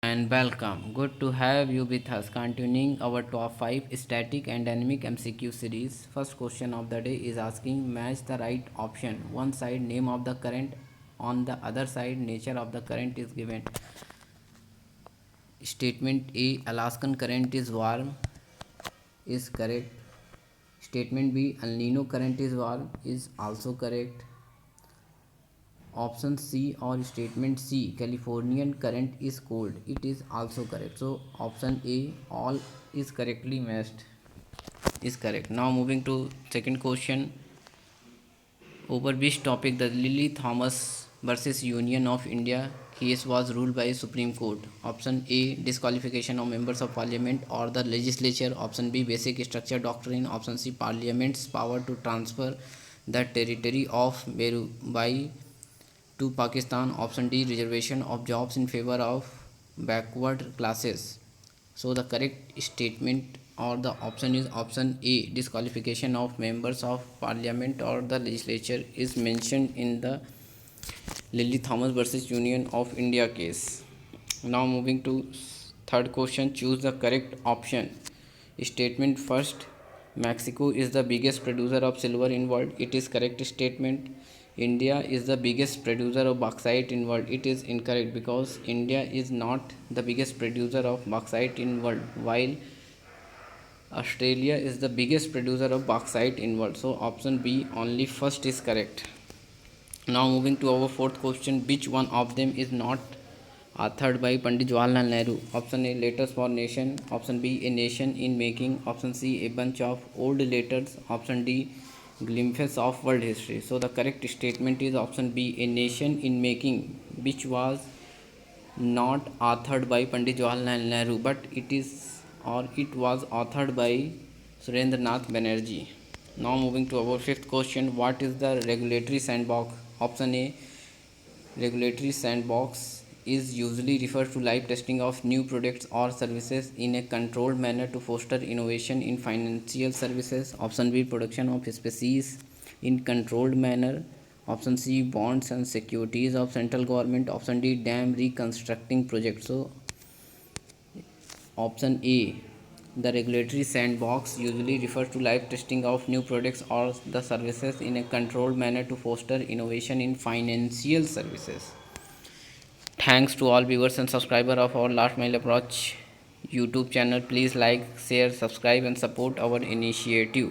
and welcome. Good to have you with us. Continuing our top 5 static and dynamic MCQ series. First question of the day is asking match the right option. One side name of the current, on the other side nature of the current is given. Statement A, Alaskan current is warm, is correct. Statement B, El Nino current is warm, is also correct. Option C or statement C, Californian current is cold, it is also correct. So option A, all is correctly matched, is correct. Now moving to second question. Over which topic the Lily Thomas versus Union of India case was ruled by Supreme Court? Option A, disqualification of members of parliament or the legislature. Option B, basic structure doctrine. Option C, parliament's power to transfer the territory of Merubai to Pakistan. Option D, reservation of jobs in favor of backward classes. So the correct statement or the option is option A, disqualification of members of parliament or the legislature is mentioned in the Lily Thomas versus Union of India case. Now moving to third question, choose the correct option. Statement first, Mexico is the biggest producer of silver in world. It is correct statement. India is the biggest producer of bauxite in world. It is incorrect because India is not the biggest producer of bauxite in world, while Australia is the biggest producer of bauxite in world. So option B, only first is correct. Now moving to our fourth question, which one of them is not authored by Pandit Jawaharlal Nehru? Option A, Letters for Nation. Option B, A Nation in Making. Option C, A Bunch of Old Letters. Option D, Glimpses of World History. So the correct statement is option B, A Nation in Making, which was not authored by Pandit Jawaharlal Nehru, but it was authored by Surendranath Banerjee. Now moving to our fifth question, what is the regulatory sandbox? Option A, regulatory sandbox is usually referred to live testing of new products or services in a controlled manner to foster innovation in financial services. Option B, production of species in controlled manner. Option C, bonds and securities of central government. Option D, dam reconstructing projects. So option A, the regulatory sandbox usually refers to live testing of new products or the services in a controlled manner to foster innovation in financial services. Thanks to all viewers and subscribers of our Last Mile Approach YouTube channel. Please like, share, subscribe and support our initiative.